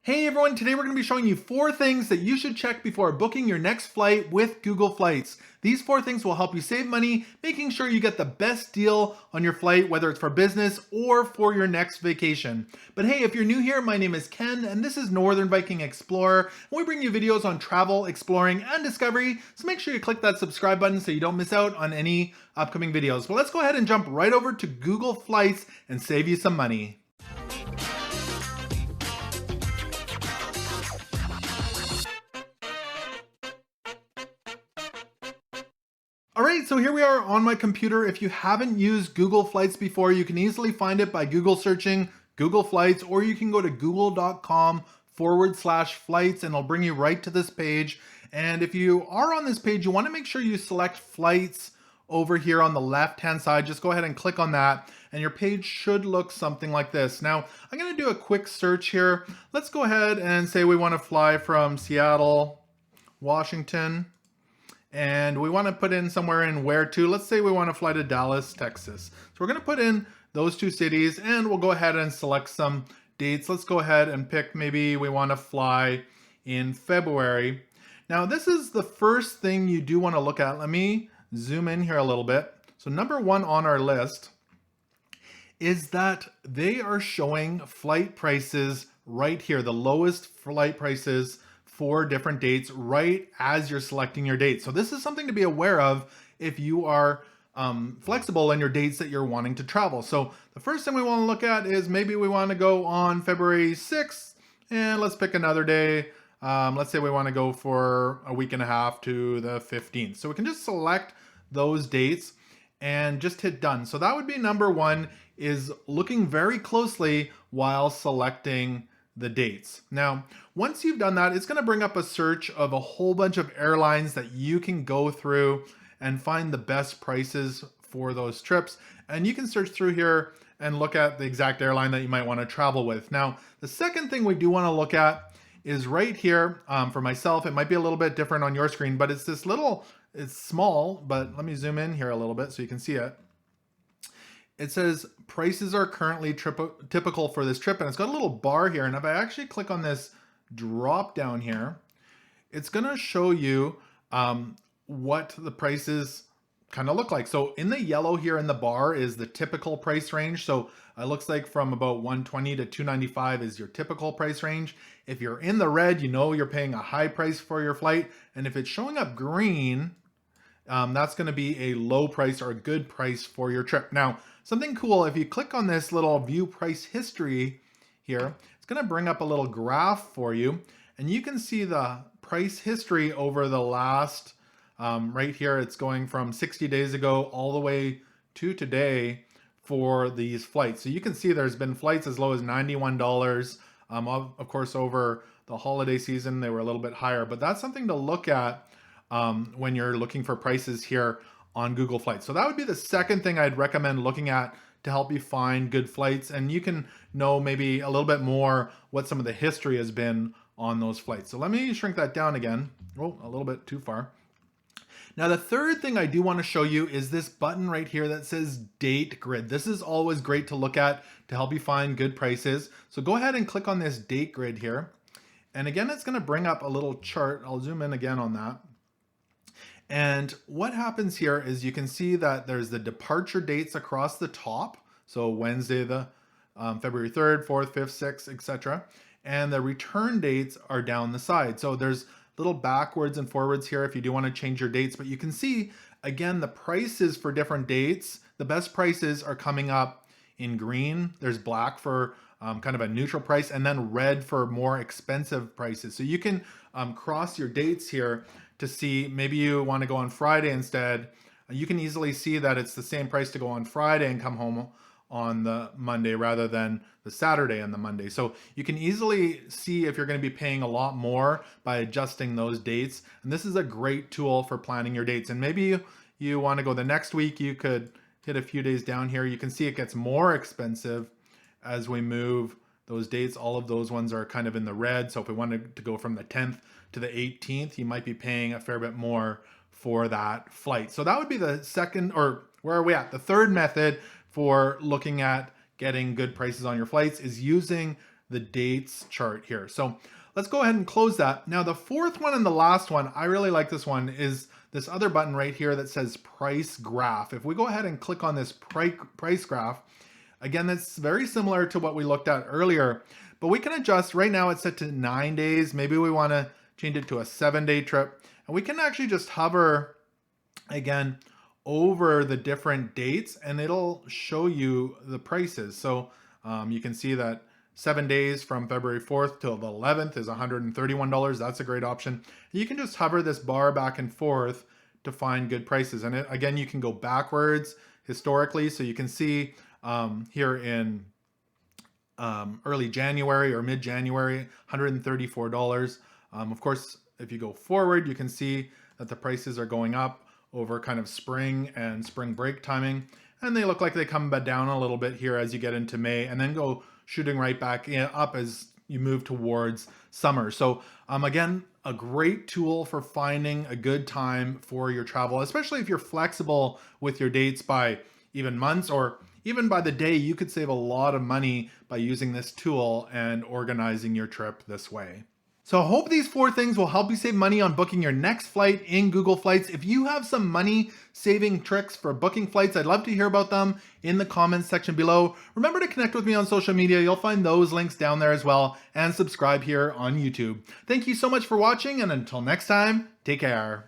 Hey everyone, today we're going to be showing you 4 things that you should check before booking your next flight with Google Flights. These 4 things will help you save money, making sure you get the best deal on your flight, whether it's for business or for your next vacation. But hey, if you're new here, my name is Ken and this is Northern Viking Explorer. And we bring you videos on travel, exploring, and discovery, so make sure you click that subscribe button so you don't miss out on any upcoming videos. But let's go ahead and jump right over to Google Flights and save you some money. All right, so here we are on my computer. If you haven't used Google Flights before, you can easily find it by Google searching Google Flights, or you can go to google.com/flights and it'll bring you right to this page. And if you are on this page, you want to make sure you select flights over here on the left-hand side. Just go ahead and click on that and your page should look something like this. Now, I'm going to do a quick search here. Let's go ahead and say we want to fly from Seattle, Washington. And we want to put in somewhere in where to. Let's say we want to fly to Dallas, Texas. So we're going to put in those 2 cities and we'll go ahead and select some dates. Let's go ahead and pick, maybe we want to fly in February. Now this is the first thing you do want to look at. Let me zoom in here a little bit. So number 1 on our list is that they are showing flight prices right here, the lowest flight prices for different dates right as you're selecting your date. So this is something to be aware of if you are flexible in your dates that you're wanting to travel. So the first thing we want to look at is maybe we want to go on February 6th and let's pick another day. Let's say we want to go for a week and a half to the 15th. So we can just select those dates and just hit done. So that would be number 1, is looking very closely while selecting the dates. Now, once you've done that, it's going to bring up a search of a whole bunch of airlines that you can go through and find the best prices for those trips. And you can search through here and look at the exact airline that you might want to travel with. Now, the second thing we do want to look at is right here. For myself, it might be a little bit different on your screen, but it's this little, it's small, but let me zoom in here a little bit so you can see it. It says prices are currently typical for this trip, and it's got a little bar here. And if I actually click on this drop down here, it's going to show you what the prices kind of look like. So in the yellow here in the bar is the typical price range. So it looks like from about 120 to 295 is your typical price range. If you're in the red, you know you're paying a high price for your flight. And if it's showing up green, that's going to be a low price or a good price for your trip. Now, something cool, if you click on this little view price history here, it's going to bring up a little graph for you. And you can see the price history over the last, right here, it's going from 60 days ago all the way to today for these flights. So you can see there's been flights as low as $91. Of course, over the holiday season, they were a little bit higher, but that's something to look at when you're looking for prices here on Google Flights. So that would be the second thing I'd recommend looking at to help you find good flights. And you can know maybe a little bit more what some of the history has been on those flights. So let me shrink that down again. Oh, a little bit too far. Now, the third thing I do want to show you is this button right here that says Date Grid. This is always great to look at to help you find good prices. So go ahead and click on this Date Grid here. And again, it's going to bring up a little chart. I'll zoom in again on that. And what happens here is you can see that there's the departure dates across the top. So Wednesday, the February 3rd, 4th, 5th, 6th, etc. And the return dates are down the side. So there's little backwards and forwards here if you do want to change your dates. But you can see, again, the prices for different dates. The best prices are coming up in green. There's black for kind of a neutral price, and then red for more expensive prices. So you can cross your dates here to see, maybe you want to go on Friday instead. You can easily see that it's the same price to go on Friday and come home on the Monday rather than the Saturday and the Monday. So you can easily see if you're going to be paying a lot more by adjusting those dates. And this is a great tool for planning your dates. And maybe you want to go the next week, you could hit a few days down here. You can see it gets more expensive as we move those dates. All of those ones are kind of in the red. So if we wanted to go from the 10th to the 18th, you might be paying a fair bit more for that flight. So that would be the second, or where are we at? The third method for looking at getting good prices on your flights is using the dates chart here. So let's go ahead and close that. Now the fourth one and the last one, I really like this one, is this other button right here that says price graph. If we go ahead and click on this price graph, again, that's very similar to what we looked at earlier, but we can adjust. Right now it's set to 9 days. Maybe we want to change it to a 7-day trip, and we can actually just hover again over the different dates and it'll show you the prices. So you can see that 7 days from February 4th till the 11th is $131. That's a great option. You can just hover this bar back and forth to find good prices. And again, you can go backwards historically. So you can see here in early January or mid-January, $134. Of course, if you go forward, you can see that the prices are going up over kind of spring and spring break timing. And they look like they come down a little bit here as you get into May and then go shooting right back up as you move towards summer. So again, a great tool for finding a good time for your travel, especially if you're flexible with your dates by even months or even by the day. You could save a lot of money by using this tool and organizing your trip this way. So I hope these 4 things will help you save money on booking your next flight in Google Flights. If you have some money saving tricks for booking flights, I'd love to hear about them in the comments section below. Remember to connect with me on social media. You'll find those links down there as well, and subscribe here on YouTube. Thank you so much for watching, and until next time, take care.